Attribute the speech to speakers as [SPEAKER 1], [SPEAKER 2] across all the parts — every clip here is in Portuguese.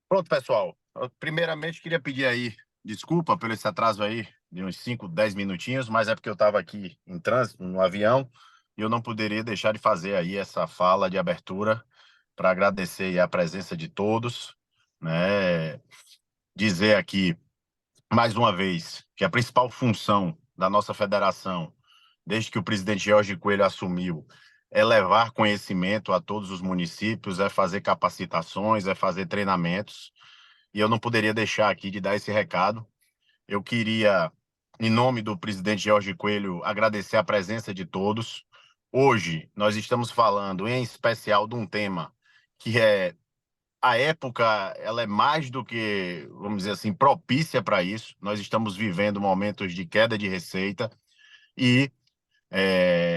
[SPEAKER 1] Pronto, pessoal. Eu, primeiramente, queria pedir aí desculpa pelo esse atraso aí, de uns 5, 10 minutinhos, mas é porque eu estava aqui em trânsito, no avião, e eu não poderia deixar de fazer aí essa fala de abertura para agradecer aí a presença de todos, né? Dizer aqui, mais uma vez, que a principal função da nossa federação, desde que o presidente Jorge Coelho assumiu, é levar conhecimento a todos os municípios, é fazer capacitações, é fazer treinamentos, e eu não poderia deixar aqui de dar esse recado. Eu queria, em nome do presidente Jorge Coelho, agradecer a presença de todos. Hoje, nós estamos falando, em especial, de um tema que é a época, ela é mais do que, vamos dizer assim, propícia para isso. Nós estamos vivendo momentos de queda de receita e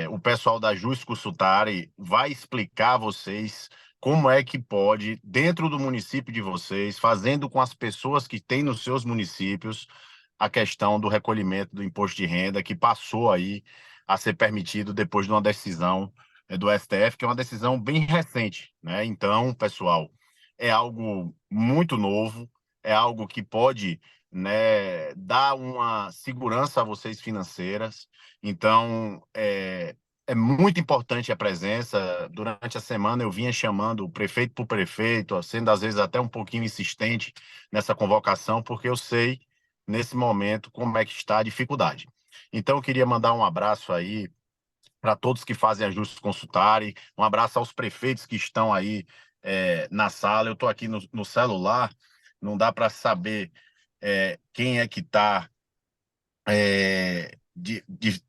[SPEAKER 1] o pessoal da Jus Consultare vai explicar a vocês como é que pode, dentro do município de vocês, fazendo com as pessoas que têm nos seus municípios, a questão do recolhimento do imposto de renda, que passou aí a ser permitido depois de uma decisão do STF, que é uma decisão bem recente, né? Então, pessoal, é algo muito novo, é algo que pode, né, dar uma segurança a vocês financeiras. Então, é muito importante a presença. Durante a semana eu vinha chamando o prefeito por prefeito, sendo às vezes até um pouquinho insistente nessa convocação, porque eu sei, nesse momento, como é que está a dificuldade. Então, eu queria mandar um abraço aí para todos que fazem ajustes consultarem, um abraço aos prefeitos que estão aí na sala. Eu estou aqui no celular, não dá para saber quem é que está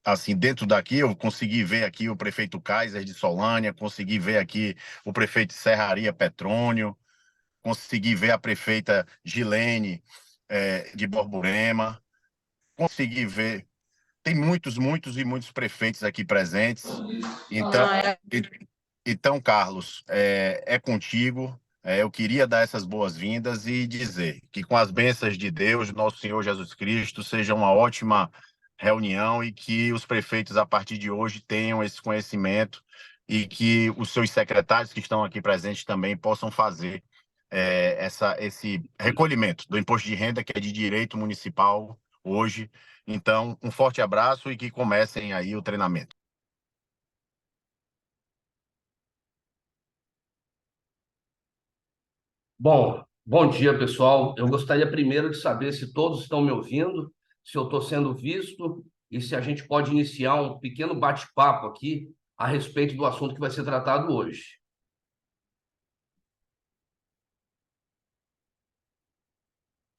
[SPEAKER 1] assim, dentro daqui. Eu consegui ver aqui o prefeito Kaiser de Solânia, consegui ver aqui o prefeito de Serraria Petrônio, consegui ver a prefeita Gilene de Borborema, consegui ver. Tem muitos, muitos e muitos prefeitos aqui presentes. Então, então Carlos, é contigo. Eu queria dar essas boas-vindas e dizer que, com as bênçãos de Deus, nosso Senhor Jesus Cristo, seja uma ótima reunião e que os prefeitos, a partir de hoje, tenham esse conhecimento e que os seus secretários que estão aqui presentes também possam fazer esse recolhimento do imposto de renda, que é de direito municipal hoje. Então, um forte abraço e que comecem aí o treinamento.
[SPEAKER 2] Bom dia, pessoal. Eu gostaria primeiro de saber se todos estão me ouvindo, se eu estou sendo visto e se a gente pode iniciar um pequeno bate-papo aqui a respeito do assunto que vai ser tratado hoje.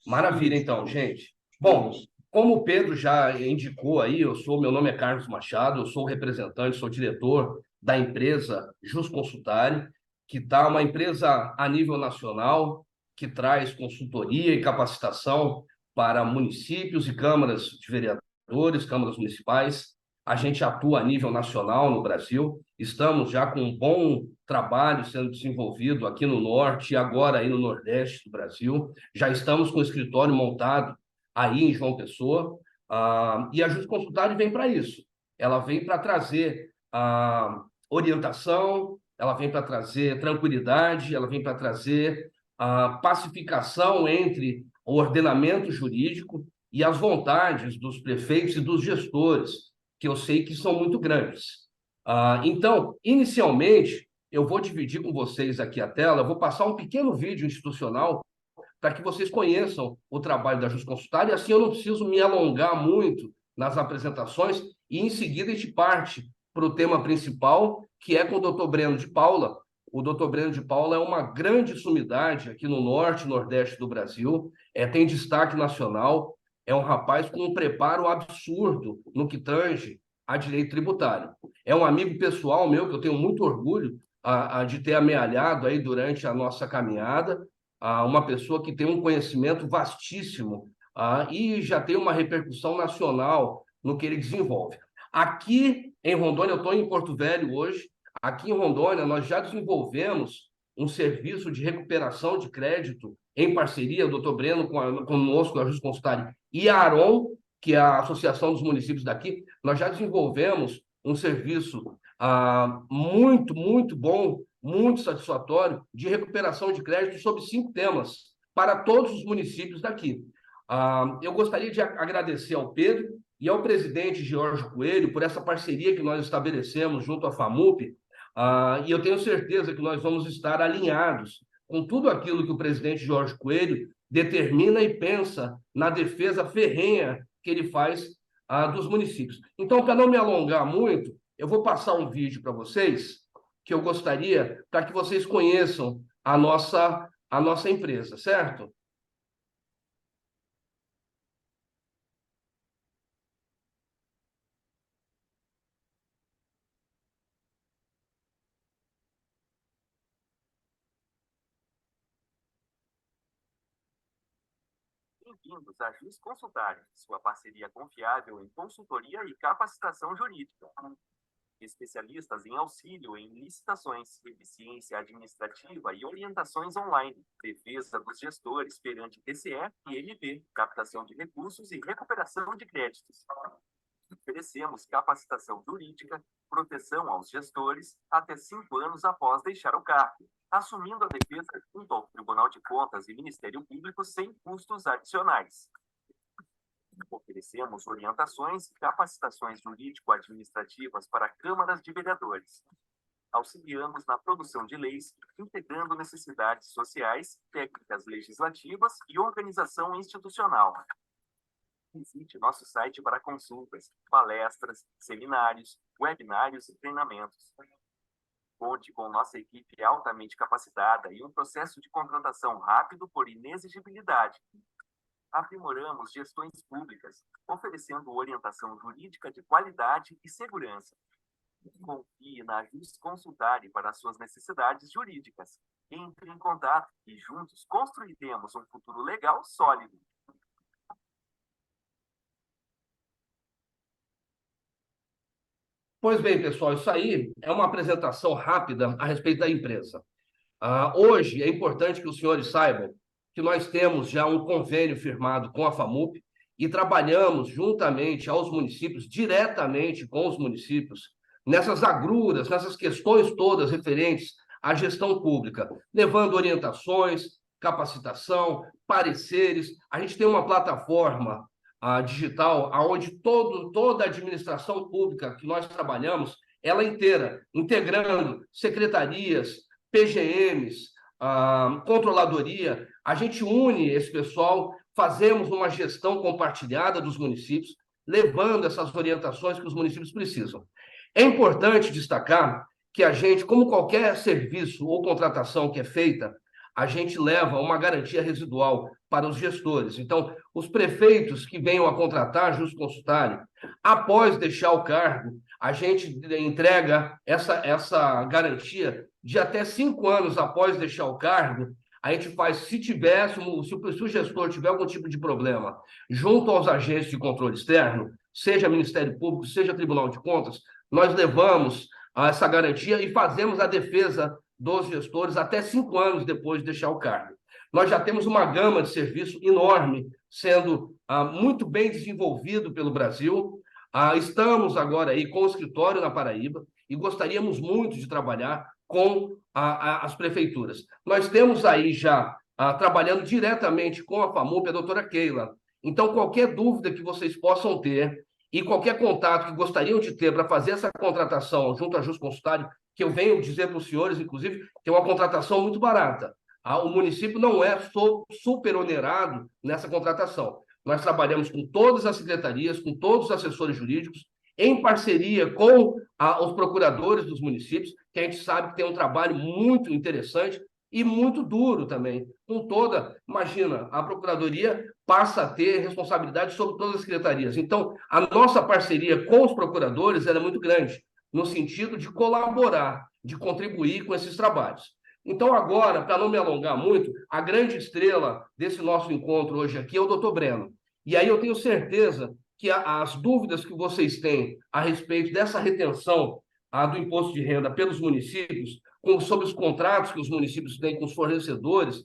[SPEAKER 2] Maravilha, então, gente. Bom, como o Pedro já indicou aí, meu nome é Carlos Machado, eu sou o representante, sou diretor da empresa Jus Consultare, que está uma empresa a nível nacional, que traz consultoria e capacitação para municípios e câmaras de vereadores, câmaras municipais. A gente atua a nível nacional no Brasil, estamos já com um bom trabalho sendo desenvolvido aqui no norte e agora aí no nordeste do Brasil. Já estamos com o escritório montado aí em João Pessoa, e a Justiça Consultare vem para isso. Ela vem para trazer orientação, ela vem para trazer tranquilidade, ela vem para trazer pacificação entre o ordenamento jurídico e as vontades dos prefeitos e dos gestores, que eu sei que são muito grandes. Então, inicialmente, eu vou dividir com vocês aqui a tela, eu vou passar um pequeno vídeo institucional para que vocês conheçam o trabalho da Justiça Consultar, e assim eu não preciso me alongar muito nas apresentações, e em seguida a gente parte para o tema principal, que é com o doutor Breno de Paula. O doutor Breno de Paula é uma grande sumidade aqui no norte e nordeste do Brasil, tem destaque nacional, é um rapaz com um preparo absurdo no que tange a direito tributário. É um amigo pessoal meu, que eu tenho muito orgulho de ter amealhado aí durante a nossa caminhada, uma pessoa que tem um conhecimento vastíssimo e já tem uma repercussão nacional no que ele desenvolve. Aqui em Rondônia, eu estou em Porto Velho hoje, aqui em Rondônia nós já desenvolvemos um serviço de recuperação de crédito em parceria, o doutor Breno conosco, a Justiça Consultare, e a ARON, que é a Associação dos Municípios daqui. Nós já desenvolvemos um serviço muito, muito bom, muito satisfatório, de recuperação de crédito sobre 5 temas. para todos os municípios daqui. Eu gostaria de agradecer ao Pedro e ao presidente Jorge Coelho por essa parceria que nós estabelecemos junto à FAMUP, e eu tenho certeza que nós vamos estar alinhados com tudo aquilo que o presidente Jorge Coelho determina e pensa na defesa ferrenha que ele faz dos municípios. Então, para não me alongar muito, eu vou passar um vídeo para vocês que eu gostaria para que vocês conheçam a nossa empresa, certo?
[SPEAKER 3] Bem-vindos a Jus Consultário, sua parceria confiável em consultoria e capacitação jurídica. Especialistas em auxílio em licitações, eficiência administrativa e orientações online, defesa dos gestores perante TCE e MP, captação de recursos e recuperação de créditos. Oferecemos capacitação jurídica, proteção aos gestores até 5 anos após deixar o cargo, assumindo a defesa junto ao Tribunal de Contas e Ministério Público sem custos adicionais. Oferecemos orientações e capacitações jurídico-administrativas para câmaras de vereadores. Auxiliamos na produção de leis, integrando necessidades sociais, técnicas legislativas e organização institucional. Visite nosso site para consultas, palestras, seminários, webinários e treinamentos. Conte com nossa equipe altamente capacitada e um processo de contratação rápido por inexigibilidade. Aprimoramos gestões públicas, oferecendo orientação jurídica de qualidade e segurança. Confie na Jus Consultare para suas necessidades jurídicas. Entre em contato e juntos construiremos um futuro legal sólido.
[SPEAKER 2] Pois bem, pessoal, isso aí é uma apresentação rápida a respeito da empresa. Hoje é importante que os senhores saibam que nós temos já um convênio firmado com a FAMUP e trabalhamos juntamente aos municípios, diretamente com os municípios, nessas agruras, nessas questões todas referentes à gestão pública, levando orientações, capacitação, pareceres. A gente tem uma plataforma digital onde toda a administração pública que nós trabalhamos, ela inteira, integrando secretarias, PGMs, controladoria, a gente une esse pessoal, fazemos uma gestão compartilhada dos municípios, levando essas orientações que os municípios precisam. É importante destacar que a gente, como qualquer serviço ou contratação que é feita, a gente leva uma garantia residual para os gestores. Então, os prefeitos que venham a contratar Jus Consultare, após deixar o cargo, a gente entrega essa garantia de até 5 anos após deixar o cargo. A gente faz, se o gestor tiver algum tipo de problema junto aos agentes de controle externo, seja Ministério Público, seja Tribunal de Contas, nós levamos essa garantia e fazemos a defesa dos gestores até 5 anos depois de deixar o cargo. Nós já temos uma gama de serviço enorme sendo muito bem desenvolvido pelo Brasil. Estamos agora aí com o escritório na Paraíba e gostaríamos muito de trabalhar com as prefeituras. Nós temos aí já, trabalhando diretamente com a FAMUP, a doutora Keila. Então, qualquer dúvida que vocês possam ter e qualquer contato que gostariam de ter para fazer essa contratação junto à Jus Consultare, que eu venho dizer para os senhores, inclusive, que é uma contratação muito barata. O município não é super onerado nessa contratação. Nós trabalhamos com todas as secretarias, com todos os assessores jurídicos, em parceria com os procuradores dos municípios, que a gente sabe que tem um trabalho muito interessante e muito duro também. Imagina, a Procuradoria passa a ter responsabilidade sobre todas as secretarias. Então, a nossa parceria com os procuradores é muito grande, no sentido de colaborar, de contribuir com esses trabalhos. Então, agora, para não me alongar muito, a grande estrela desse nosso encontro hoje aqui é o doutor Breno. E aí eu tenho certeza que as dúvidas que vocês têm a respeito dessa retenção do imposto de renda pelos municípios, sobre os contratos que os municípios têm com os fornecedores,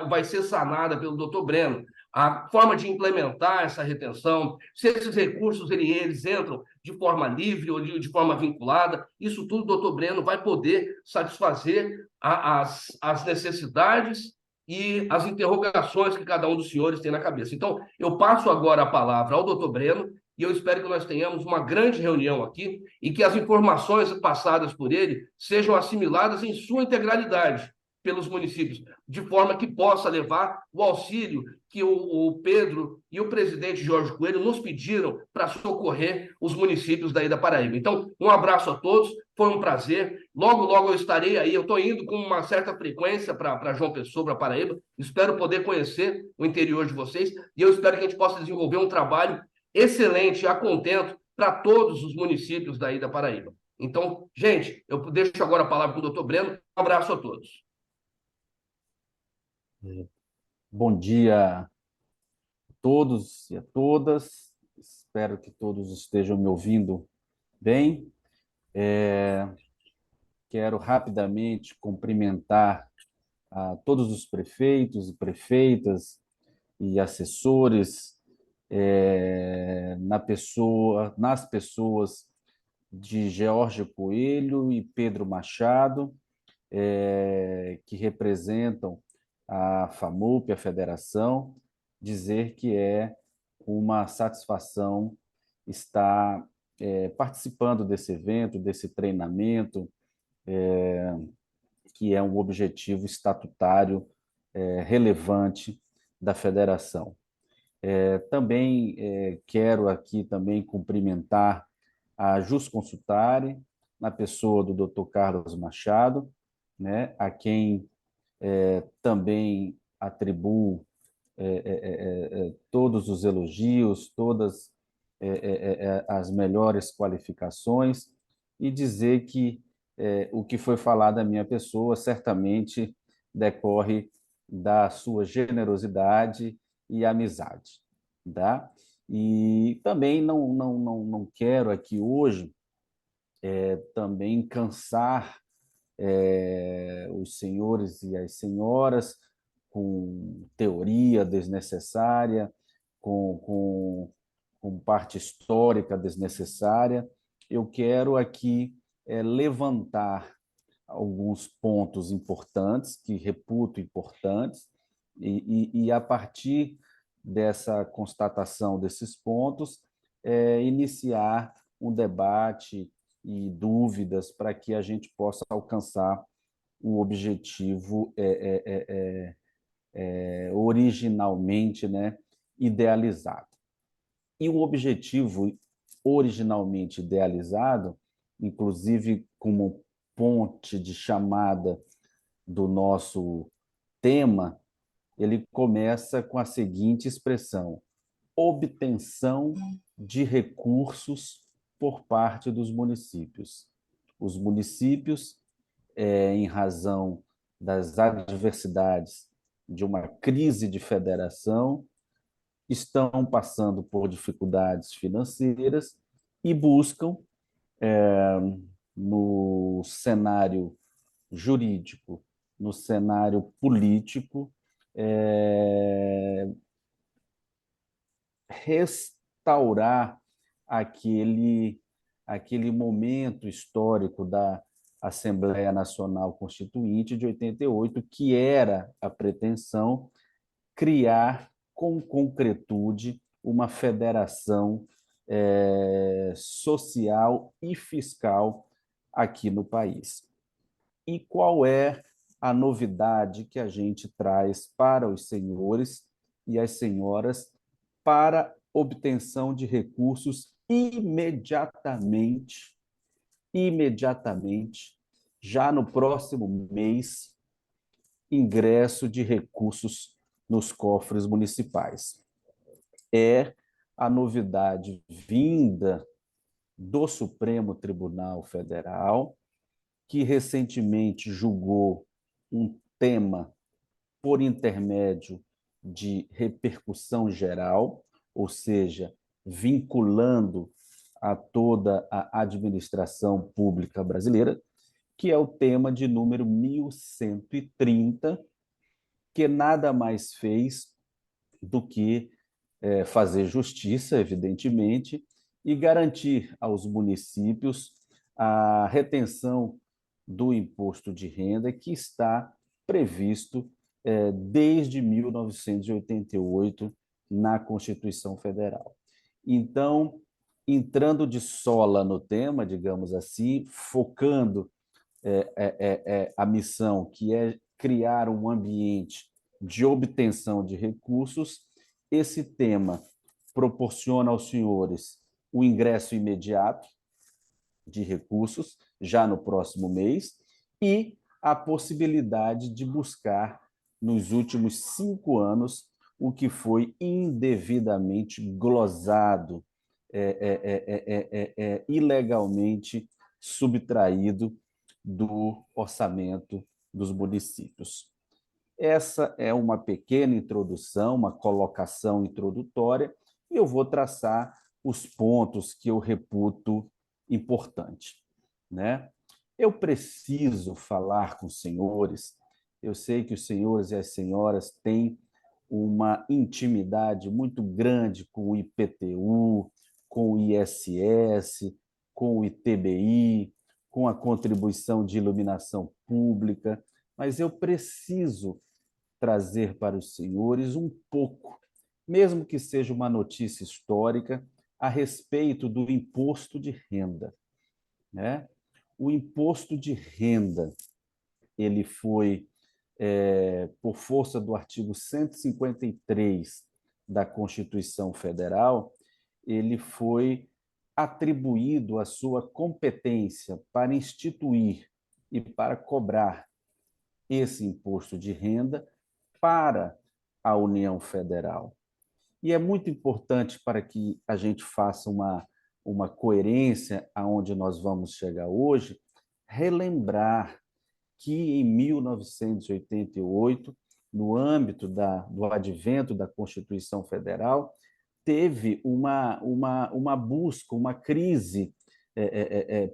[SPEAKER 2] vai ser sanada pelo doutor Breno. A forma de implementar essa retenção, se esses recursos eles entram de forma livre ou de forma vinculada, isso tudo o doutor Breno vai poder satisfazer as necessidades e as interrogações que cada um dos senhores tem na cabeça. Então, eu passo agora a palavra ao doutor Breno, e eu espero que nós tenhamos uma grande reunião aqui e que as informações passadas por ele sejam assimiladas em sua integralidade pelos municípios, de forma que possa levar o auxílio que o Pedro e o presidente Jorge Coelho nos pediram para socorrer os municípios daí da Paraíba. Então, um abraço a todos, foi um prazer. Logo, logo eu estarei aí. Eu estou indo com uma certa frequência para João Pessoa, para Paraíba. Espero poder conhecer o interior de vocês e eu espero que a gente possa desenvolver um trabalho excelente, a contento, para todos os municípios daí da Paraíba. Então, gente, eu deixo agora a palavra com o doutor Breno. Um abraço a todos.
[SPEAKER 4] Bom dia a todos e a todas. Espero que todos estejam me ouvindo bem. Quero rapidamente cumprimentar a todos os prefeitos e prefeitas e assessores nas pessoas de George Coelho e Pedro Machado, que representam a FAMUP, a federação, dizer que é uma satisfação estar participando desse evento, desse treinamento, que é um objetivo estatutário relevante da federação. Também quero aqui também cumprimentar a Jusconsultare, na pessoa do Dr. Carlos Machado, né, a quem também atribuo todos os elogios, todas as melhores qualificações, e dizer que o que foi falado da minha pessoa certamente decorre da sua generosidade e amizade. Tá? E também não quero aqui hoje também cansar os senhores e as senhoras com teoria desnecessária, com parte histórica desnecessária. Eu quero aqui levantar alguns pontos importantes, que reputo importantes, e a partir dessa constatação desses pontos, iniciar um debate e dúvidas para que a gente possa alcançar o objetivo originalmente, né, idealizado. E o objetivo originalmente idealizado, inclusive como ponte de chamada do nosso tema, ele começa com a seguinte expressão: obtenção de recursos por parte dos municípios. Os municípios, em razão das adversidades de uma crise de federação, estão passando por dificuldades financeiras e buscam, no cenário jurídico, no cenário político, restaurar aquele momento histórico da Assembleia Nacional Constituinte de 88, que era a pretensão criar com concretude uma federação social e fiscal aqui no país. E qual é a novidade que a gente traz para os senhores e as senhoras para obtenção de recursos imediatamente, já no próximo mês, ingresso de recursos nos cofres municipais? É a novidade vinda do Supremo Tribunal Federal, que recentemente julgou um tema por intermédio de repercussão geral, ou seja, vinculando a toda a administração pública brasileira, que é o tema de número 1130, que nada mais fez do que fazer justiça, evidentemente, e garantir aos municípios a retenção do imposto de renda que está previsto desde 1988 na Constituição Federal. Então, entrando de sola no tema, digamos assim, focando a missão, que é criar um ambiente de obtenção de recursos, esse tema proporciona aos senhores o ingresso imediato de recursos, já no próximo mês, e a possibilidade de buscar, nos últimos 5 anos, o que foi indevidamente glosado, ilegalmente subtraído do orçamento dos municípios. Essa é uma pequena introdução, uma colocação introdutória, e eu vou traçar os pontos que eu reputo importantes, né? Eu preciso falar com os senhores, eu sei que os senhores e as senhoras têm uma intimidade muito grande com o IPTU, com o ISS, com o ITBI, com a contribuição de iluminação pública, mas eu preciso trazer para os senhores um pouco, mesmo que seja uma notícia histórica, a respeito do imposto de renda, né? O imposto de renda, ele foi, por força do artigo 153 da Constituição Federal, ele foi atribuído a sua competência para instituir e para cobrar esse imposto de renda para a União Federal. E é muito importante para que a gente faça uma coerência aonde nós vamos chegar hoje, relembrar que em 1988, no âmbito do advento da Constituição Federal, teve uma busca, uma crise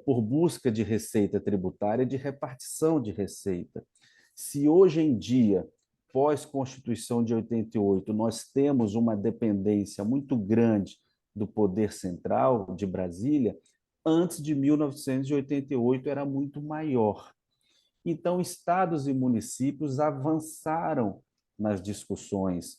[SPEAKER 4] por busca de receita tributária, de repartição de receita. Se hoje em dia, pós-Constituição de 88, nós temos uma dependência muito grande do poder central de Brasília, antes de 1988 era muito maior. Então, estados e municípios avançaram nas discussões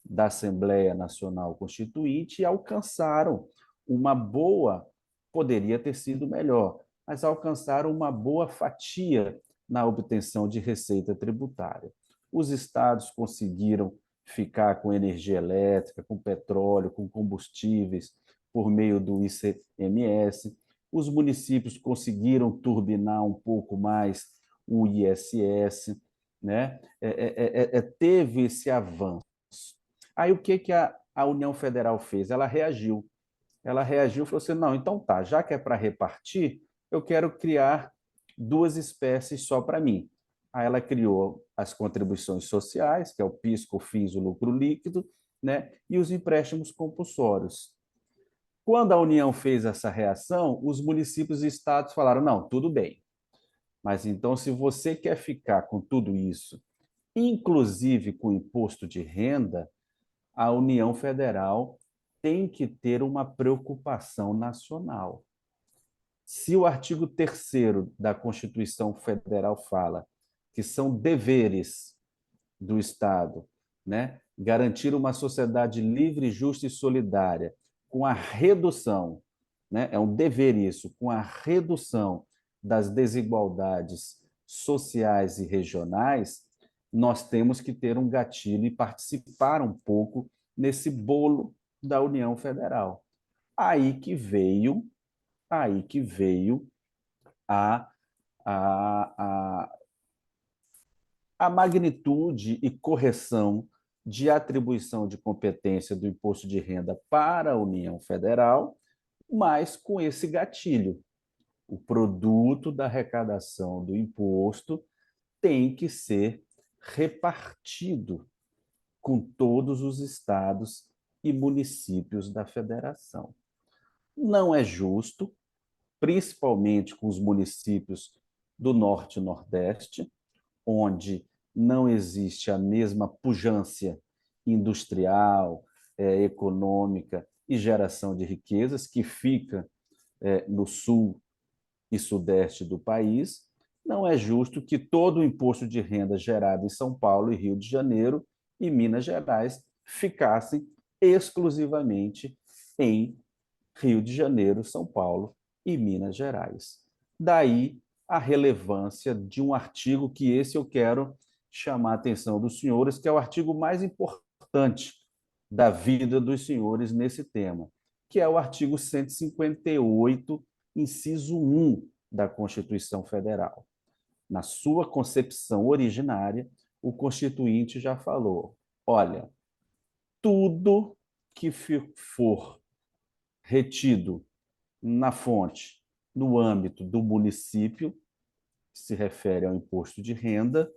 [SPEAKER 4] da Assembleia Nacional Constituinte e alcançaram uma boa, poderia ter sido melhor, mas alcançaram uma boa fatia na obtenção de receita tributária. Os estados conseguiram ficar com energia elétrica, com petróleo, com combustíveis, por meio do ICMS. Os municípios conseguiram turbinar um pouco mais o ISS, né? Teve esse avanço. Aí o que a União Federal fez? Ela reagiu. Ela reagiu e falou assim: não, então tá, já que é para repartir, eu quero criar 2 espécies só para mim. Aí ela criou as contribuições sociais, que é o PIS, COFINS, o lucro líquido, né? E os empréstimos compulsórios. Quando a União fez essa reação, os municípios e estados falaram: não, tudo bem, mas então, se você quer ficar com tudo isso, inclusive com o imposto de renda, a União Federal tem que ter uma preocupação nacional. Se o artigo 3º da Constituição Federal fala que são deveres do Estado, né, garantir uma sociedade livre, justa e solidária, com a redução, né, é um dever isso, com a redução das desigualdades sociais e regionais, nós temos que ter um gatilho e participar um pouco nesse bolo da União Federal. Aí que veio a, a, a, a magnitude e correção de atribuição de competência do imposto de renda para a União Federal, mas com esse gatilho. O produto da arrecadação do imposto tem que ser repartido com todos os estados e municípios da federação. Não é justo, principalmente com os municípios do Norte e Nordeste, onde não existe a mesma pujança industrial, econômica e geração de riquezas que fica no sul e sudeste do país, não é justo que todo o imposto de renda gerado em São Paulo e Rio de Janeiro e Minas Gerais ficassem exclusivamente em Rio de Janeiro, São Paulo e Minas Gerais. Daí a relevância de um artigo que esse eu quero chamar a atenção dos senhores, que é o artigo mais importante da vida dos senhores nesse tema, que é o artigo 158, inciso 1 da Constituição Federal. Na sua concepção originária, o Constituinte já falou: olha, tudo que for retido na fonte, no âmbito do município, que se refere ao imposto de renda,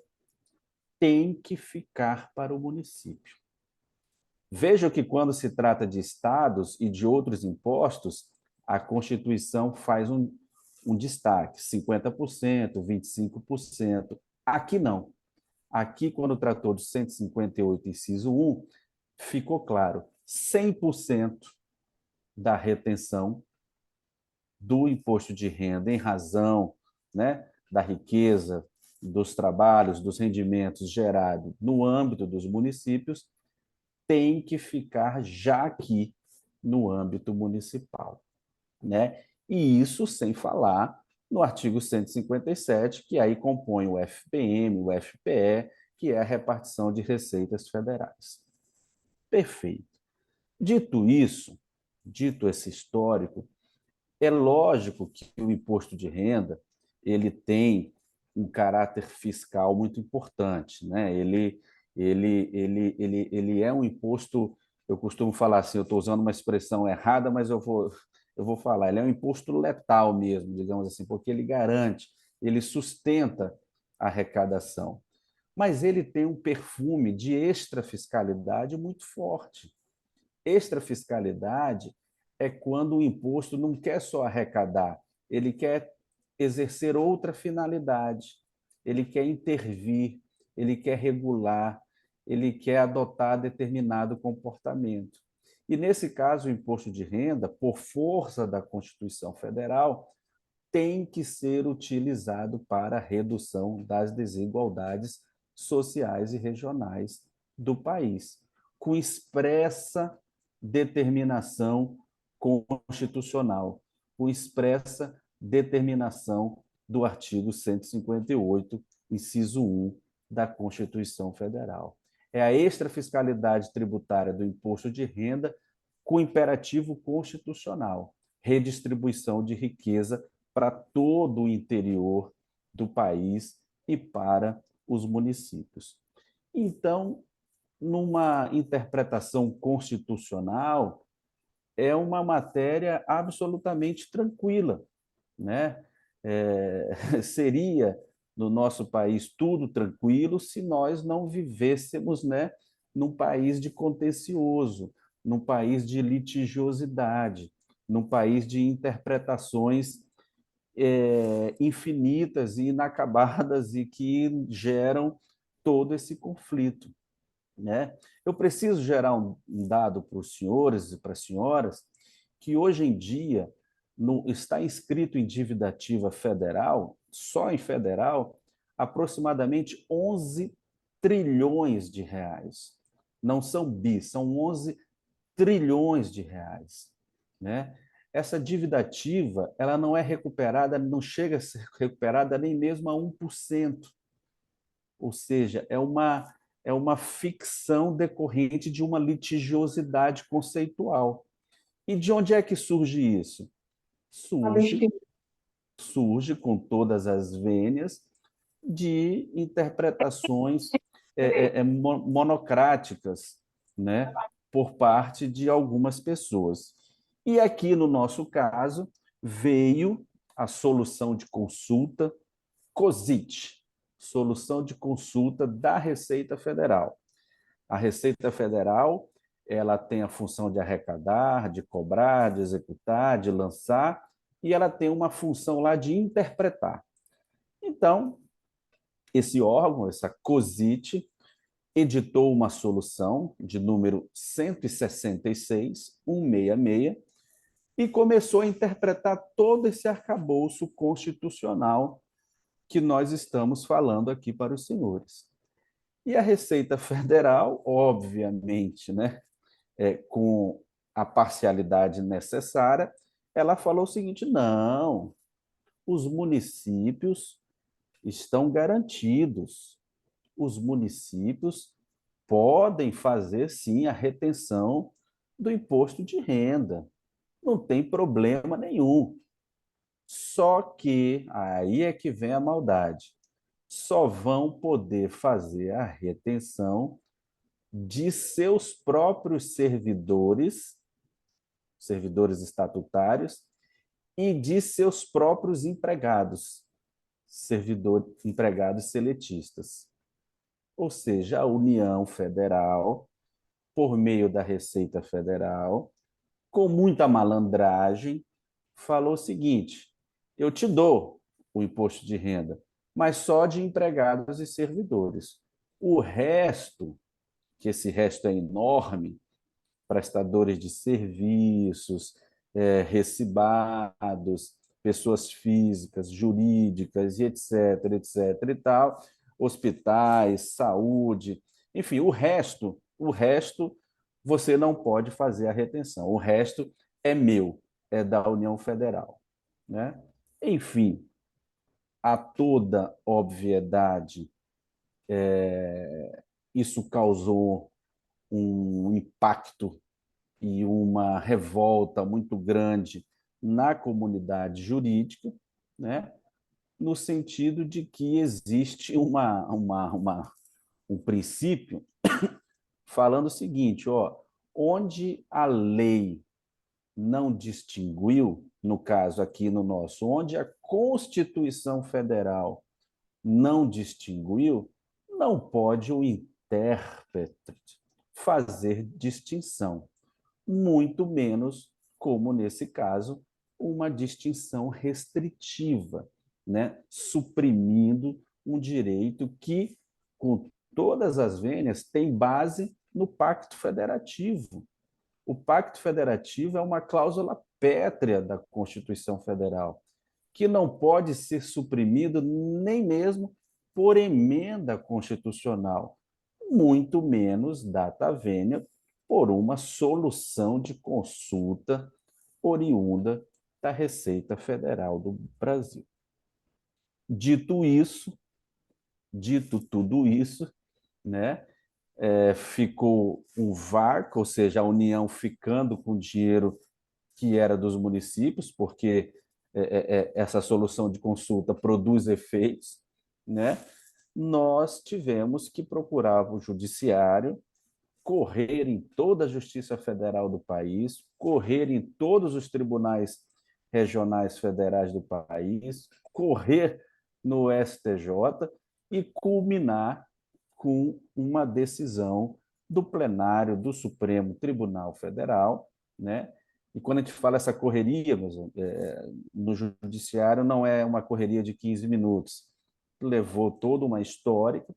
[SPEAKER 4] tem que ficar para o município. Veja que quando se trata de estados e de outros impostos, a Constituição faz um destaque, 50%, 25%. Aqui não. Aqui, quando tratou de 158, inciso 1, ficou claro, 100% da retenção do imposto de renda em razão, né, da riqueza, dos trabalhos, dos rendimentos gerados no âmbito dos municípios, tem que ficar já aqui no âmbito municipal, né? E isso sem falar no artigo 157, que aí compõe o FPM, o FPE, que é a repartição de receitas federais. Perfeito. Dito isso, dito esse histórico, é lógico que o imposto de renda ele tem um caráter fiscal muito importante, né? Ele é um imposto, eu costumo falar assim, eu estou usando uma expressão errada, mas eu vou falar, ele é um imposto letal mesmo, digamos assim, porque ele garante, ele sustenta a arrecadação. Mas ele tem um perfume de extrafiscalidade muito forte. Extrafiscalidade é quando o imposto não quer só arrecadar, ele quer exercer outra finalidade, ele quer intervir, ele quer regular, ele quer adotar determinado comportamento. E, nesse caso, o imposto de renda, por força da Constituição Federal, tem que ser utilizado para a redução das desigualdades sociais e regionais do país, com expressa determinação constitucional, com expressa determinação do artigo 158, inciso 1 da Constituição Federal. É a extrafiscalidade tributária do imposto de renda com imperativo constitucional, redistribuição de riqueza para todo o interior do país e para os municípios. Então, numa interpretação constitucional, é uma matéria absolutamente tranquila, né? Seria no nosso país tudo tranquilo se nós não vivêssemos, né, num país de contencioso, num país de litigiosidade, num país de interpretações infinitas e inacabadas e que geram todo esse conflito, né? Eu preciso gerar um dado para os senhores e para as senhoras que hoje em dia está inscrito em dívida ativa federal, só em federal, aproximadamente 11 trilhões de reais. Não são bi, são 11 trilhões de reais, né? Essa dívida ativa, ela não é recuperada, não chega a ser recuperada nem mesmo a 1%. Ou seja, é uma ficção decorrente de uma litigiosidade conceitual. E de onde é que surge isso? Surge com todas as vênias de interpretações monocráticas, né, por parte de algumas pessoas. E aqui, no nosso caso, veio a solução de consulta COSIT, solução de consulta da Receita Federal. A Receita Federal ela tem a função de arrecadar, de cobrar, de executar, de lançar, e ela tem uma função lá de interpretar. Então, esse órgão, essa COSIT, editou uma solução de número 166, 166, e começou a interpretar todo esse arcabouço constitucional que nós estamos falando aqui para os senhores. E a Receita Federal, obviamente, né, com a parcialidade necessária, ela falou o seguinte: não, os municípios estão garantidos. Os municípios podem fazer, sim, a retenção do imposto de renda. Não tem problema nenhum. Só que, aí é que vem a maldade, só vão poder fazer a retenção de seus próprios servidores, servidores estatutários, e de seus próprios empregados, servidores, empregados seletistas. Ou seja, a União Federal, por meio da Receita Federal, com muita malandragem, falou o seguinte: eu te dou o imposto de renda, mas só de empregados e servidores. O resto, que esse resto é enorme, prestadores de serviços, recibados, pessoas físicas, jurídicas, e etc., etc. e tal, hospitais, saúde, enfim, o resto você não pode fazer a retenção. O resto é meu, é da União Federal, né? Enfim, a toda obviedade, isso causou um impacto e uma revolta muito grande na comunidade jurídica, né? No sentido de que existe um princípio falando o seguinte: ó, onde a lei não distinguiu, no caso aqui no nosso, onde a Constituição Federal não distinguiu, não pode o intérprete fazer distinção, muito menos, como nesse caso, uma distinção restritiva, né? Suprimindo um direito que, com todas as vênias, tem base no Pacto Federativo. O Pacto Federativo é uma cláusula pétrea da Constituição Federal, que não pode ser suprimido nem mesmo por emenda constitucional, muito menos data vênia por uma solução de consulta oriunda da Receita Federal do Brasil. Dito isso, dito tudo isso, né, ficou um vácuo, ou seja, a União ficando com o dinheiro que era dos municípios, porque essa solução de consulta produz efeitos, né? Nós tivemos que procurar o judiciário, correr em toda a Justiça Federal do país, correr em todos os tribunais regionais federais do país, correr no STJ e culminar com uma decisão do plenário do Supremo Tribunal Federal, né? E quando a gente fala essa correria, no judiciário não é uma correria de 15 minutos, levou toda uma histórica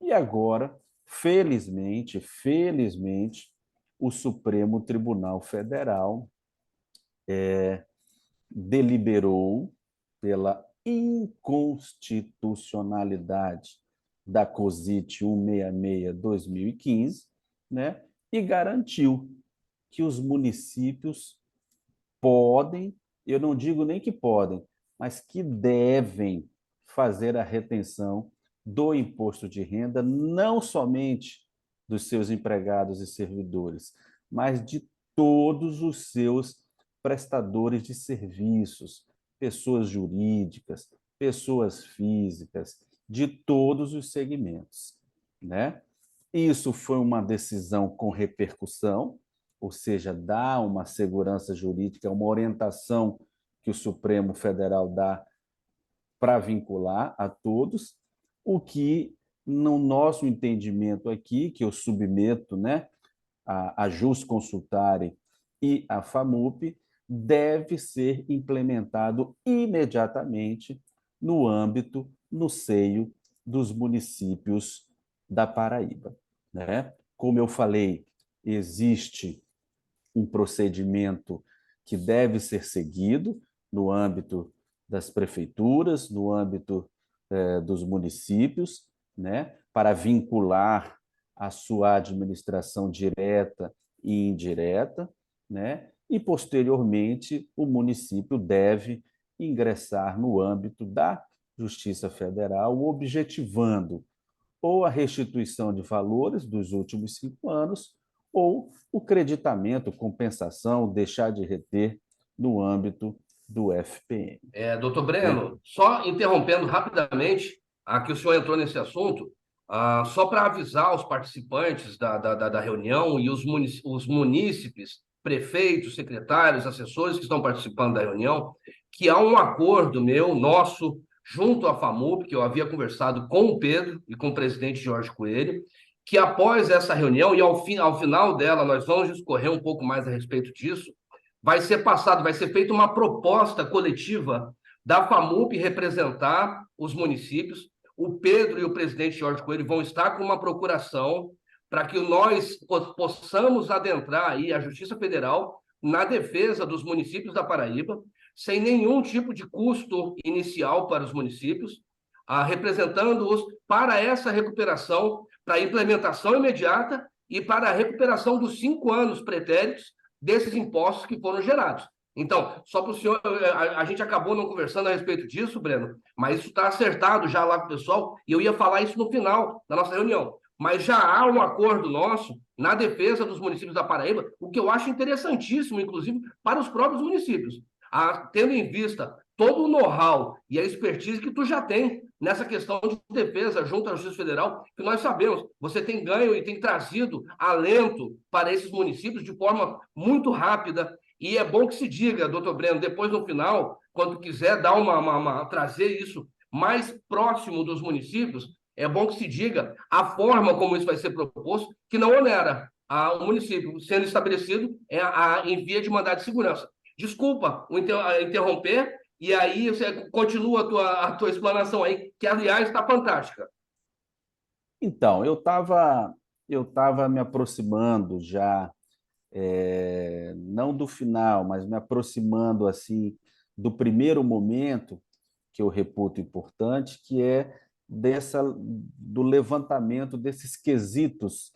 [SPEAKER 4] e agora, felizmente, o Supremo Tribunal Federal deliberou pela inconstitucionalidade da COSIT 166/2015, né? E garantiu que os municípios podem, eu não digo nem que podem, mas que devem fazer a retenção do imposto de renda, não somente dos seus empregados e servidores, mas de todos os seus prestadores de serviços, pessoas jurídicas, pessoas físicas, de todos os segmentos, né? Isso foi uma decisão com repercussão, ou seja, dá uma segurança jurídica, uma orientação que o Supremo Federal dá para vincular a todos, o que, no nosso entendimento aqui, que eu submeto, né, a Jus Consultare e a FAMUP, deve ser implementado imediatamente no âmbito, no seio dos municípios da Paraíba, né? Como eu falei, existe um procedimento que deve ser seguido no âmbito das prefeituras, no âmbito dos municípios, né, para vincular a sua administração direta e indireta, né, e, posteriormente, o município deve ingressar no âmbito da Justiça Federal, objetivando ou a restituição de valores dos últimos 5 anos ou o creditamento, compensação, deixar de reter no âmbito do FPM.
[SPEAKER 2] Doutor Breno, só interrompendo rapidamente, que o senhor entrou nesse assunto, só para avisar os participantes da reunião e os munícipes, prefeitos, secretários, assessores que estão participando da reunião, que há um acordo nosso, junto à FAMUP, que eu havia conversado com o Pedro e com o presidente Jorge Coelho, que após essa reunião, e ao final dela nós vamos discorrer um pouco mais a respeito disso, vai ser feita uma proposta coletiva da FAMUP representar os municípios. O Pedro e o presidente Jorge Coelho vão estar com uma procuração para que nós possamos adentrar aí a Justiça Federal na defesa dos municípios da Paraíba, sem nenhum tipo de custo inicial para os municípios, representando-os para essa recuperação, para a implementação imediata e para a recuperação dos 5 anos pretéritos desses impostos que foram gerados. Então, só para o senhor, a gente acabou não conversando a respeito disso, Breno, mas isso está acertado já lá com o pessoal, e eu ia falar isso no final da nossa reunião. Mas já há um acordo nosso na defesa dos municípios da Paraíba, o que eu acho interessantíssimo, inclusive, para os próprios municípios, tendo em vista todo o know-how e a expertise que tu já tem nessa questão de defesa junto à Justiça Federal, que nós sabemos, você tem ganho e tem trazido alento para esses municípios de forma muito rápida, e é bom que se diga, doutor Breno, depois no final, quando quiser dar trazer isso mais próximo dos municípios, é bom que se diga a forma como isso vai ser proposto, que não onera o município, sendo estabelecido em via de mandado de segurança. Desculpa interromper, e aí você continua a tua explanação aí, que, aliás, está fantástica.
[SPEAKER 4] Então, eu estava me aproximando já, não do final, mas me aproximando assim do primeiro momento que eu reputo importante, que é do levantamento desses quesitos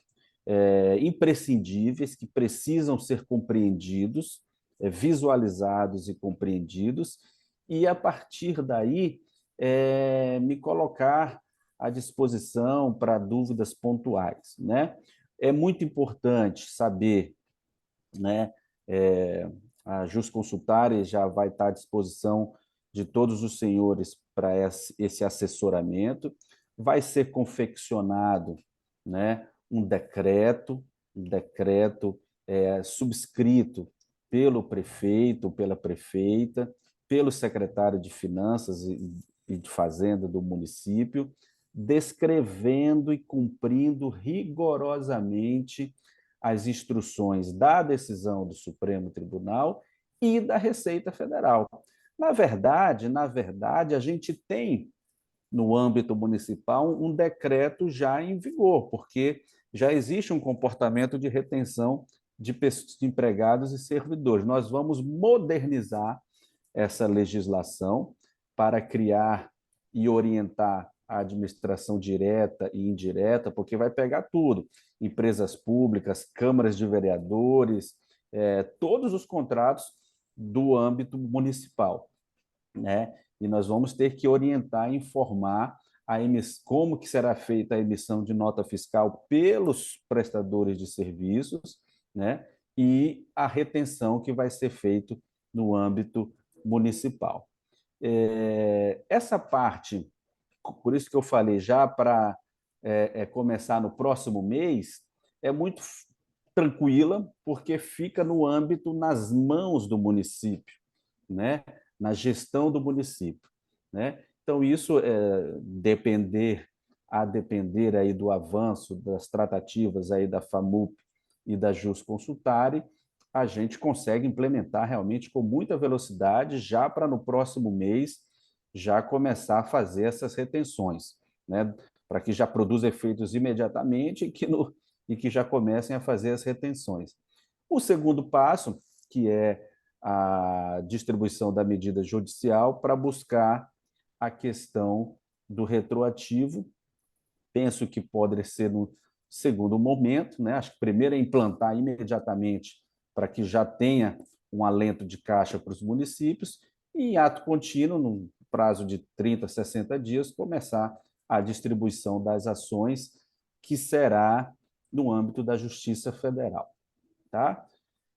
[SPEAKER 4] imprescindíveis que precisam ser compreendidos, visualizados e compreendidos, e, a partir daí, me colocar à disposição para dúvidas pontuais, né? É muito importante saber, né? A Jusconsultare já vai estar à disposição de todos os senhores para esse assessoramento. Vai ser confeccionado, né, um decreto subscrito pelo prefeito, pela prefeita, pelo secretário de Finanças e de Fazenda do município, descrevendo e cumprindo rigorosamente as instruções da decisão do Supremo Tribunal e da Receita Federal. Na verdade, a gente tem, no âmbito municipal, um decreto já em vigor, porque já existe um comportamento de retenção de empregados e servidores. Nós vamos modernizar essa legislação para criar e orientar a administração direta e indireta, porque vai pegar tudo: empresas públicas, câmaras de vereadores, todos os contratos do âmbito municipal, né? E nós vamos ter que orientar e informar como que será feita a emissão de nota fiscal pelos prestadores de serviços, né? E a retenção que vai ser feita no âmbito municipal. Essa parte, por isso que eu falei já para começar no próximo mês, é muito tranquila, porque fica no âmbito, nas mãos do município, né? Na gestão do município, né? Então, isso depender aí do avanço das tratativas aí da FAMUP e da Jusconsultare, a gente consegue implementar realmente com muita velocidade, já para no próximo mês já começar a fazer essas retenções, né? Para que já produza efeitos imediatamente e que já comecem a fazer as retenções. O segundo passo, que é a distribuição da medida judicial para buscar a questão do retroativo, penso que pode ser no segundo momento, né? Acho que primeiro é implantar imediatamente para que já tenha um alento de caixa para os municípios e, em ato contínuo, no prazo de 30, 60 dias, começar a distribuição das ações, que será no âmbito da Justiça Federal. Tá?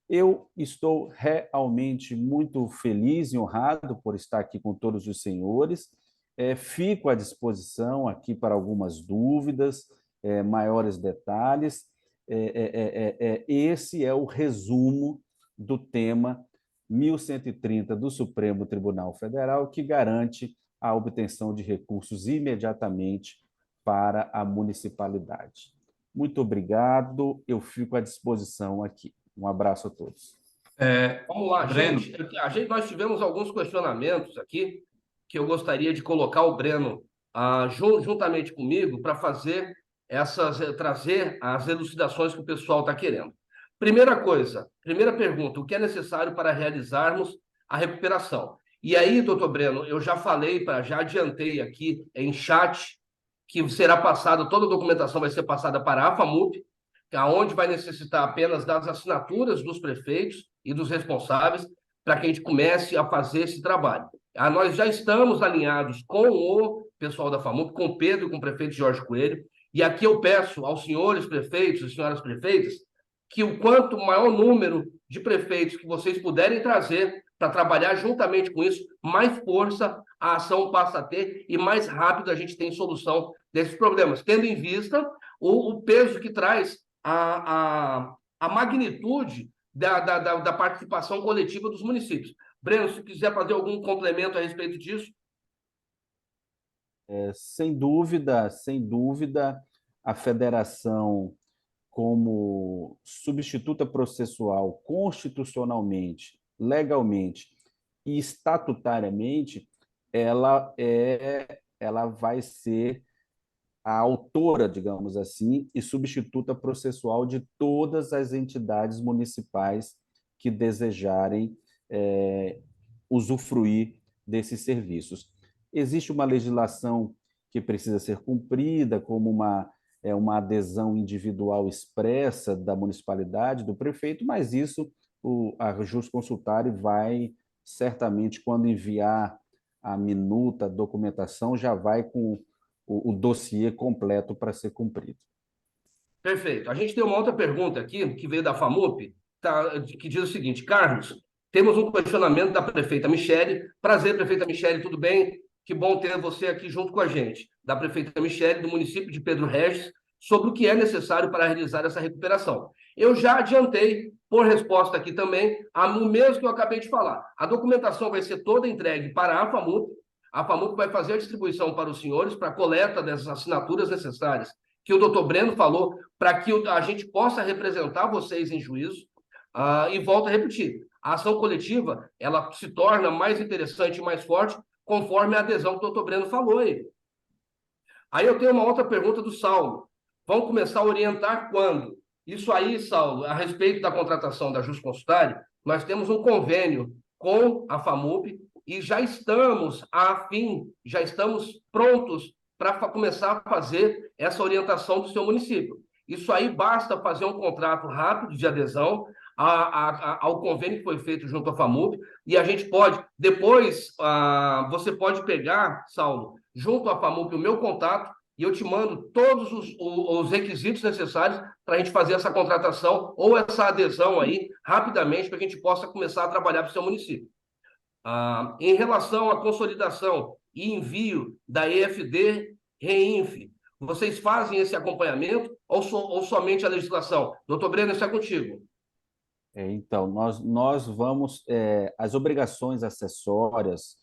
[SPEAKER 4] Eu estou realmente muito feliz e honrado por estar aqui com todos os senhores. Fico à disposição aqui para algumas dúvidas, maiores detalhes. Esse é o resumo do tema 1130 do Supremo Tribunal Federal, que garante a obtenção de recursos imediatamente para a municipalidade. Muito obrigado, eu fico à disposição aqui. Um abraço a todos.
[SPEAKER 2] Vamos lá,
[SPEAKER 5] Breno.
[SPEAKER 2] gente. Nós tivemos alguns questionamentos aqui que eu gostaria de colocar o Breno juntamente comigo para trazer as elucidações que o pessoal está querendo. Primeira pergunta, o que é necessário para realizarmos a recuperação? E aí, doutor Breno, eu já adiantei aqui em chat que será passado, toda a documentação vai ser passada para a FAMUP, onde vai necessitar apenas das assinaturas dos prefeitos e dos responsáveis para que a gente comece a fazer esse trabalho. Nós já estamos alinhados com o pessoal da FAMUP, com o Pedro e com o prefeito Jorge Coelho, e aqui eu peço aos senhores prefeitos e senhoras prefeitas que o quanto maior número de prefeitos que vocês puderem trazer para trabalhar juntamente com isso, mais força a ação passa a ter e mais rápido a gente tem solução desses problemas, tendo em vista o peso que traz a magnitude da participação coletiva dos municípios. Breno, se quiser fazer algum complemento a respeito disso.
[SPEAKER 4] Sem dúvida, a federação, como substituta processual constitucionalmente, legalmente e estatutariamente, ela vai ser a autora, digamos assim, e substituta processual de todas as entidades municipais que desejarem usufruir desses serviços. Existe uma legislação que precisa ser cumprida, como uma adesão individual expressa da municipalidade, do prefeito, mas isso a Jusconsultare vai, certamente, quando enviar a minuta, a documentação, já vai com o dossiê completo para ser cumprido.
[SPEAKER 2] Perfeito. A gente tem uma outra pergunta aqui, que veio da FAMUP, que diz o seguinte: Carlos, temos um questionamento da prefeita Michele. Prazer, prefeita Michele, tudo bem? Que bom ter você aqui junto com a gente. Da prefeita Michele, do município de Pedro Regis, sobre o que é necessário para realizar essa recuperação. Eu já adiantei, por resposta aqui também, o mesmo que eu acabei de falar. A documentação vai ser toda entregue para a FAMUP. A FAMUP vai fazer a distribuição para os senhores, para a coleta dessas assinaturas necessárias, que o doutor Breno falou, para que a gente possa representar vocês em juízo. E volto a repetir, a ação coletiva ela se torna mais interessante e mais forte conforme a adesão que o doutor Breno falou aí. Aí eu tenho uma outra pergunta do Saulo. Vão começar a orientar quando? Isso aí, Saulo, a respeito da contratação da Jusconsultare, nós temos um convênio com a FAMUP e já estamos prontos para começar a fazer essa orientação do seu município. Isso aí basta fazer um contrato rápido de adesão ao convênio que foi feito junto à FAMUP, e a gente pode, depois, você pode pegar, Saulo, junto à FAMUP, o meu contato, e eu te mando todos os requisitos necessários para a gente fazer essa contratação ou essa adesão aí, rapidamente, para que a gente possa começar a trabalhar para o seu município. Em relação à consolidação e envio da EFD Reinf, vocês fazem esse acompanhamento ou somente a legislação? Doutor Breno, isso é contigo.
[SPEAKER 4] Então, nós vamos... as obrigações acessórias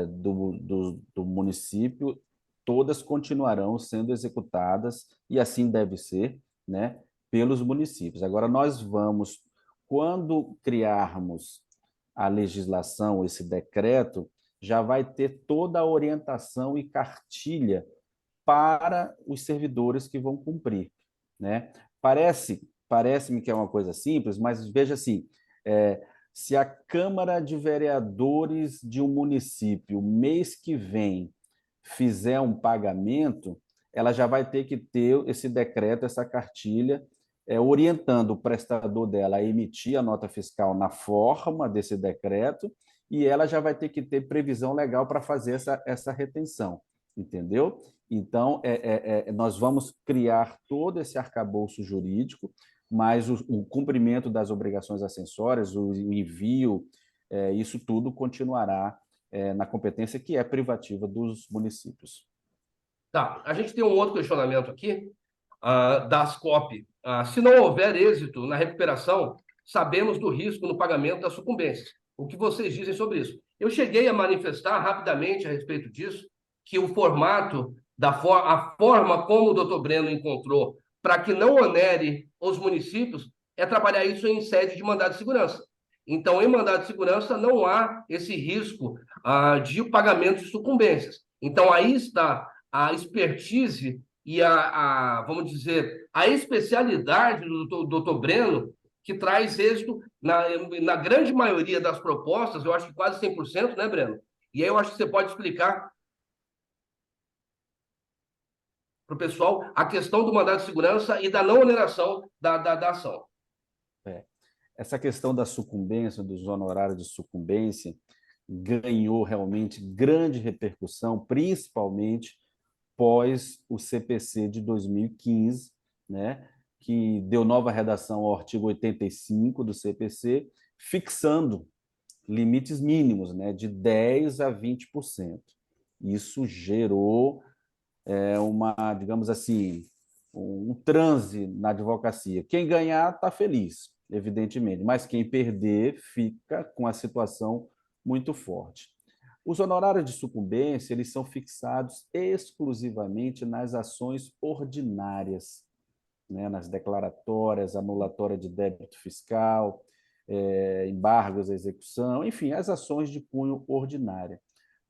[SPEAKER 4] do município, todas continuarão sendo executadas, e assim deve ser, né, pelos municípios. Agora, nós vamos, quando criarmos a legislação, esse decreto, já vai ter toda a orientação e cartilha para os servidores que vão cumprir, né? Parece-me que é uma coisa simples, mas veja assim, se a Câmara de Vereadores de um município, mês que vem, fizer um pagamento, ela já vai ter que ter esse decreto, essa cartilha, orientando o prestador dela a emitir a nota fiscal na forma desse decreto, e ela já vai ter que ter previsão legal para fazer essa retenção, entendeu? Então, nós vamos criar todo esse arcabouço jurídico, mas o cumprimento das obrigações acessórias, o envio, isso tudo continuará na competência que é privativa dos municípios.
[SPEAKER 2] Tá, a gente tem um outro questionamento aqui, da Ascope. Se não houver êxito na recuperação, sabemos do risco no pagamento das sucumbências. O que vocês dizem sobre isso? Eu cheguei a manifestar rapidamente a respeito disso, que o formato, a forma como o doutor Breno encontrou para que não onere os municípios é trabalhar isso em sede de mandado de segurança. Então, em mandado de segurança, não há esse risco de pagamento de sucumbências. Então, aí está a expertise e vamos dizer, a especialidade do doutor Breno, que traz êxito na grande maioria das propostas, eu acho que quase 100%, né, Breno? E aí eu acho que você pode explicar para o pessoal a questão do mandado de segurança e da não oneração da ação.
[SPEAKER 4] Essa questão da sucumbência, dos honorários de sucumbência, ganhou realmente grande repercussão, principalmente pós o CPC de 2015, né, que deu nova redação ao artigo 85 do CPC, fixando limites mínimos, né, de 10% a 20%. Isso gerou digamos assim, um transe na advocacia. Quem ganhar está feliz, evidentemente, mas quem perder fica com a situação muito forte. Os honorários de sucumbência eles são fixados exclusivamente nas ações ordinárias, né? Nas declaratórias, anulatória de débito fiscal, embargos à execução, enfim, as ações de cunho ordinária.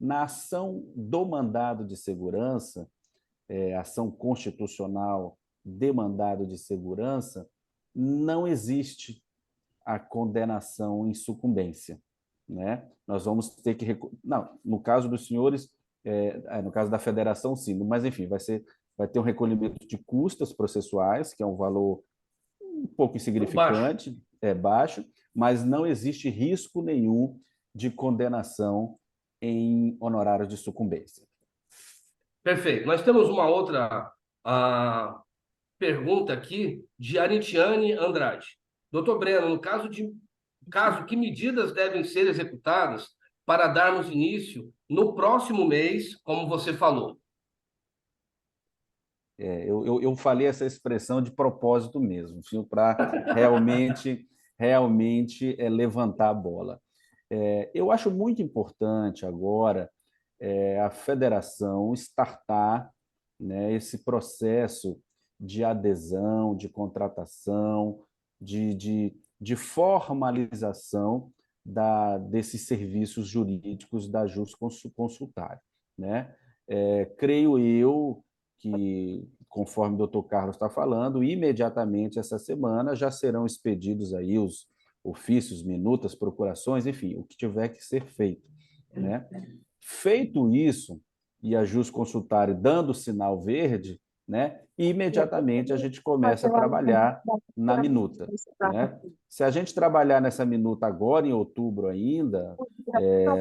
[SPEAKER 4] Na ação do mandado de segurança, ação constitucional de mandado de segurança, não existe a condenação em sucumbência, né? Nós vamos ter que não, no caso dos senhores, no caso da federação, sim, mas enfim, vai ter um recolhimento de custas processuais, que é um valor um pouco insignificante, baixo, mas não existe risco nenhum de condenação em honorários de sucumbência.
[SPEAKER 2] Perfeito. Nós temos uma outra pergunta aqui de Aritiane Andrade. Doutor Breno, no caso, que medidas devem ser executadas para darmos início no próximo mês, como você falou?
[SPEAKER 4] Eu falei essa expressão de propósito mesmo, para realmente levantar a bola. Eu acho muito importante agora a federação startar, né, esse processo de adesão, de contratação, de formalização desses serviços jurídicos da Jusconsultário, né? Creio eu que, conforme o doutor Carlos está falando, imediatamente essa semana já serão expedidos aí os ofícios, minutas, procurações, enfim, o que tiver que ser feito, né? Feito isso, e a Jusconsultário dando o sinal verde, né, imediatamente a gente começa a trabalhar na minuta, né? Se a gente trabalhar nessa minuta agora, em outubro ainda,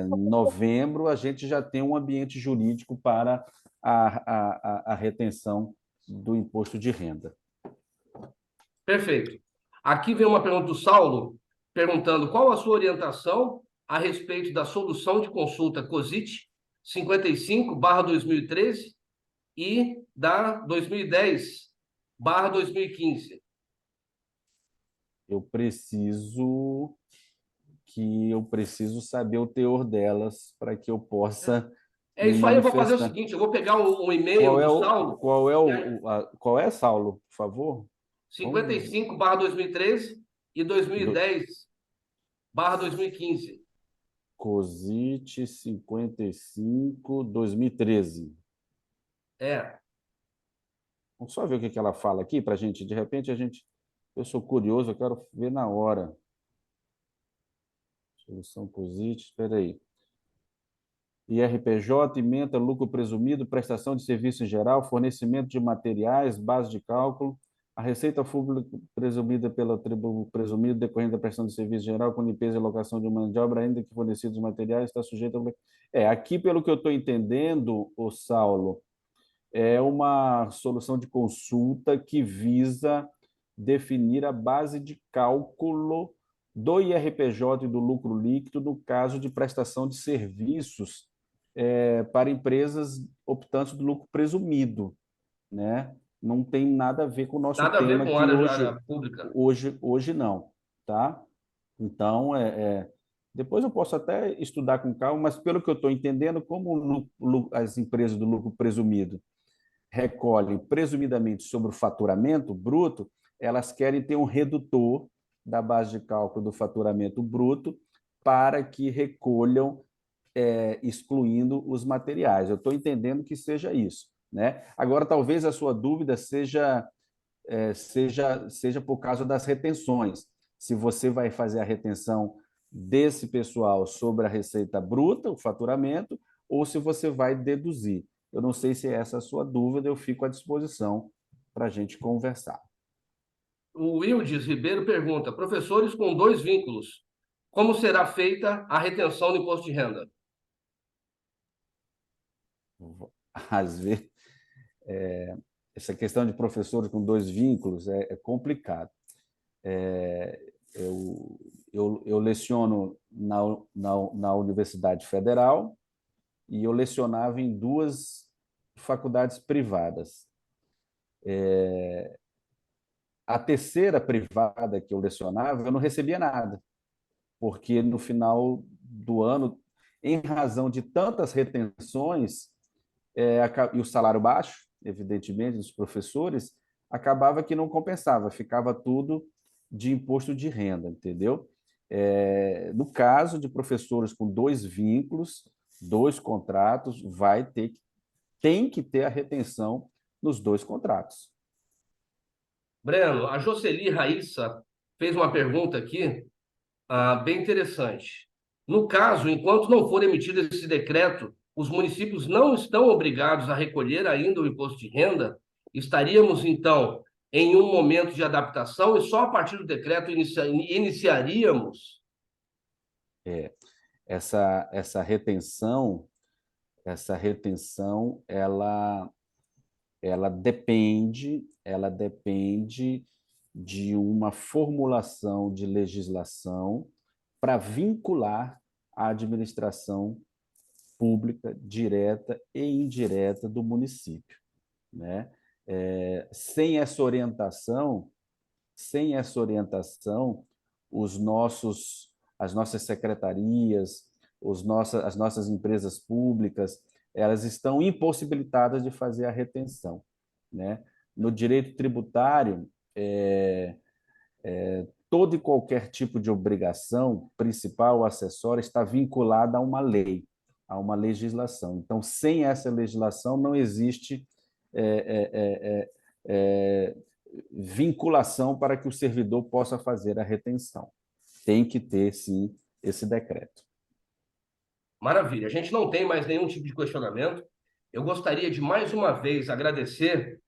[SPEAKER 4] novembro, a gente já tem um ambiente jurídico para a retenção do imposto de renda.
[SPEAKER 2] Perfeito. Aqui vem uma pergunta do Saulo, perguntando qual a sua orientação a respeito da solução de consulta COSIT 55/2013 e da 2010/2015.
[SPEAKER 4] Eu preciso saber o teor delas para que eu possa
[SPEAKER 2] É isso aí, eu vou fazer o seguinte, eu vou pegar um e-mail do Saulo.
[SPEAKER 4] Qual é, Saulo, por favor?
[SPEAKER 2] 55/2013 e 2010/2015.
[SPEAKER 4] COSIT 55/2013. Vamos só ver o que ela fala aqui para a gente. De repente, eu sou curioso, eu quero ver na hora. Solução COSIT, espera aí. IRPJ, ementa, lucro presumido, prestação de serviço em geral, fornecimento de materiais, base de cálculo, a receita pública presumida pelo tributo presumido decorrente da prestação de serviço geral com limpeza e locação de mão de obra, ainda que fornecidos os materiais, está sujeito a... aqui, pelo que eu estou entendendo, o Saulo, é uma solução de consulta que visa definir a base de cálculo do IRPJ e do lucro líquido no caso de prestação de serviços para empresas optantes do lucro presumido, né? Não tem nada a ver com o nosso
[SPEAKER 2] Nada a ver
[SPEAKER 4] tema
[SPEAKER 2] com
[SPEAKER 4] aqui
[SPEAKER 2] área pública.
[SPEAKER 4] hoje não, tá? Então, depois eu posso até estudar com calma, mas pelo que eu estou entendendo, como as empresas do lucro presumido recolhem presumidamente sobre o faturamento bruto, elas querem ter um redutor da base de cálculo do faturamento bruto para que recolham, excluindo os materiais. Eu estou entendendo que seja isso, né? Agora, talvez a sua dúvida seja por causa das retenções. Se você vai fazer a retenção desse pessoal sobre a receita bruta, o faturamento, ou se você vai deduzir. Eu não sei se é essa a sua dúvida, eu fico à disposição para a gente conversar.
[SPEAKER 2] O Wildes Ribeiro pergunta: professores com 2 vínculos, como será feita a retenção do imposto de renda?
[SPEAKER 4] Às vezes, essa questão de professores com 2 vínculos é complicado. Eu leciono na Universidade Federal e eu lecionava em 2 faculdades privadas. A terceira privada que eu lecionava, eu não recebia nada, porque no final do ano, em razão de tantas retenções e o salário baixo, evidentemente, dos professores, acabava que não compensava, ficava tudo de imposto de renda, entendeu? No caso de professores com 2 vínculos, 2 contratos, tem que ter a retenção nos 2 contratos.
[SPEAKER 2] Breno, a Jocely Raíssa fez uma pergunta aqui, bem interessante. No caso, enquanto não for emitido esse decreto, os municípios não estão obrigados a recolher ainda o imposto de renda? Estaríamos, então, em um momento de adaptação e só a partir do decreto iniciaríamos?
[SPEAKER 4] Essa retenção, ela depende de uma formulação de legislação para vincular a administração pública direta e indireta do município, né? Sem essa orientação, as nossas secretarias, as nossas empresas públicas, elas estão impossibilitadas de fazer a retenção, né? No direito tributário, todo e qualquer tipo de obrigação, principal ou acessória, está vinculada a uma lei, a uma legislação. Então, sem essa legislação, não existe vinculação para que o servidor possa fazer a retenção. Tem que ter, sim, esse decreto.
[SPEAKER 2] Maravilha. A gente não tem mais nenhum tipo de questionamento. Eu gostaria de, mais uma vez, agradecer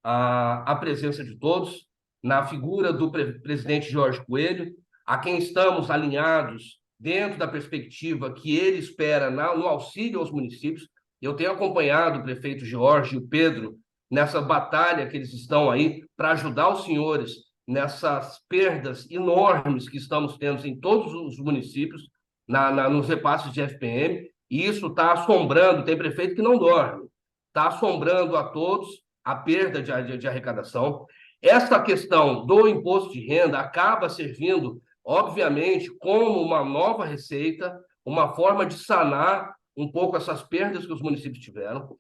[SPEAKER 2] a presença de todos, na figura do presidente Jorge Coelho, a quem estamos alinhados dentro da perspectiva que ele espera no auxílio aos municípios. Eu tenho acompanhado o prefeito Jorge e o Pedro nessa batalha que eles estão aí para ajudar os senhores nessas perdas enormes que estamos tendo em todos os municípios, nos repasses de FPM, e isso está assombrando, tem prefeito que não dorme, está assombrando a todos a perda de arrecadação. Essa questão do imposto de renda acaba servindo, obviamente, como uma nova receita, uma forma de sanar um pouco essas perdas que os municípios tiveram.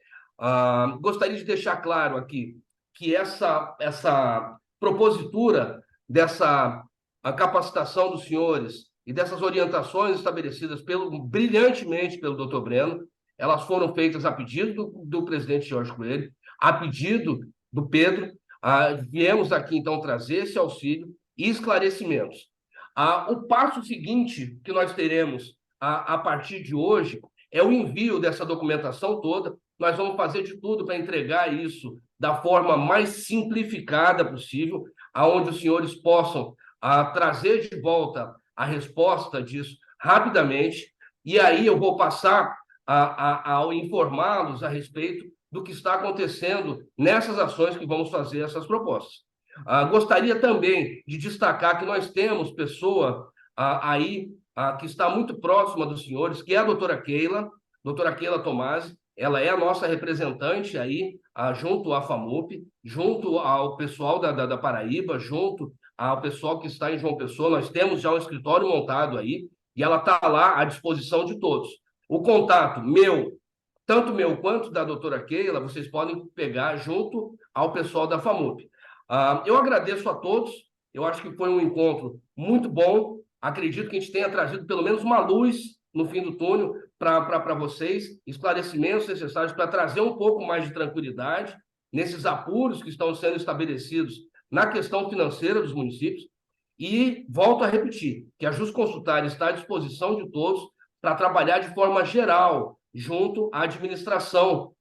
[SPEAKER 2] Gostaria de deixar claro aqui que essa propositura dessa capacitação dos senhores e dessas orientações estabelecidas brilhantemente pelo doutor Breno, elas foram feitas a pedido do presidente Jorge Coelho, a pedido do Pedro. Viemos aqui, então, trazer esse auxílio e esclarecimentos. O passo seguinte que nós teremos a partir de hoje é o envio dessa documentação toda. Nós vamos fazer de tudo para entregar isso da forma mais simplificada possível, aonde os senhores possam trazer de volta a resposta disso rapidamente, e aí eu vou passar a informá-los a respeito do que está acontecendo nessas ações que vamos fazer essas propostas. Gostaria também de destacar que nós temos pessoa aí que está muito próxima dos senhores, que é a doutora Keila Tomasi. Ela é a nossa representante aí, junto à FAMUP, junto ao pessoal da Paraíba, junto ao pessoal que está em João Pessoa. Nós temos já um escritório montado aí, e ela está lá à disposição de todos. O contato tanto meu quanto da doutora Keila, vocês podem pegar junto ao pessoal da FAMUP. Eu agradeço a todos, eu acho que foi um encontro muito bom, acredito que a gente tenha trazido pelo menos uma luz no fim do túnel para vocês, esclarecimentos necessários para trazer um pouco mais de tranquilidade nesses apuros que estão sendo estabelecidos na questão financeira dos municípios. E volto a repetir que a Jusconsultar está à disposição de todos para trabalhar de forma geral junto à administração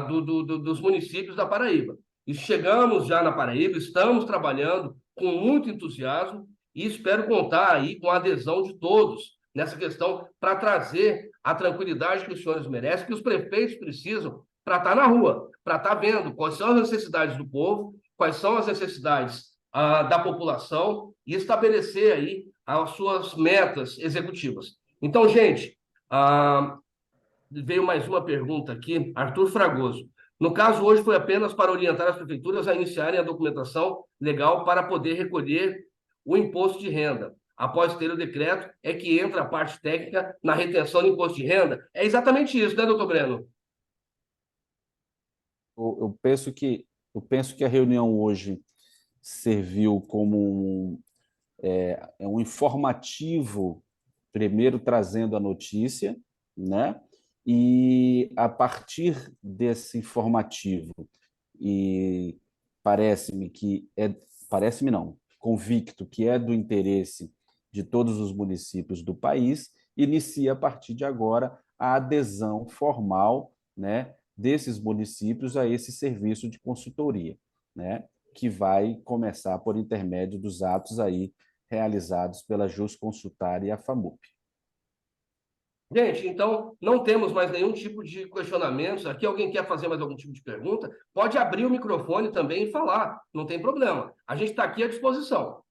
[SPEAKER 2] dos municípios da Paraíba. E chegamos já na Paraíba, estamos trabalhando com muito entusiasmo e espero contar aí com a adesão de todos nessa questão para trazer a tranquilidade que os senhores merecem, que os prefeitos precisam para estar na rua, para estar vendo quais são as necessidades do povo, quais são as necessidades da população e estabelecer aí as suas metas executivas. Então, gente, veio mais uma pergunta aqui, Arthur Fragoso. No caso, hoje foi apenas para orientar as prefeituras a iniciarem a documentação legal para poder recolher o imposto de renda. Após ter o decreto, é que entra a parte técnica na retenção do imposto de renda. É exatamente isso, né, doutor Breno?
[SPEAKER 4] Eu penso que a reunião hoje serviu como um informativo, primeiro trazendo a notícia, né? E a partir desse informativo, e convicto que é do interesse de todos os municípios do país, inicia a partir de agora a adesão formal, né, desses municípios a esse serviço de consultoria, né, que vai começar por intermédio dos atos aí realizados pela Jusconsultar e a FAMUP.
[SPEAKER 2] Gente, então, não temos mais nenhum tipo de questionamentos. Aqui alguém quer fazer mais algum tipo de pergunta? Pode abrir o microfone também e falar, não tem problema. A gente está aqui à disposição.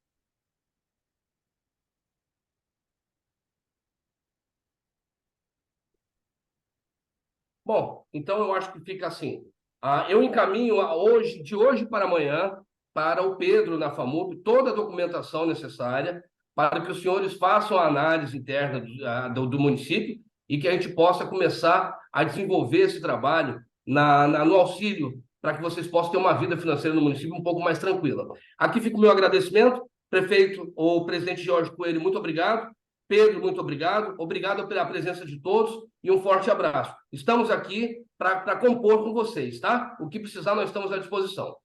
[SPEAKER 2] Bom, então eu acho que fica assim. Eu encaminho de hoje para amanhã, para o Pedro na FAMUP, toda a documentação necessária para que os senhores façam a análise interna do município e que a gente possa começar a desenvolver esse trabalho no auxílio, para que vocês possam ter uma vida financeira no município um pouco mais tranquila. Aqui fica o meu agradecimento. Prefeito ou presidente Jorge Coelho, muito obrigado. Pedro, muito obrigado. Obrigado pela presença de todos e um forte abraço. Estamos aqui para compor com vocês, tá? O que precisar, nós estamos à disposição.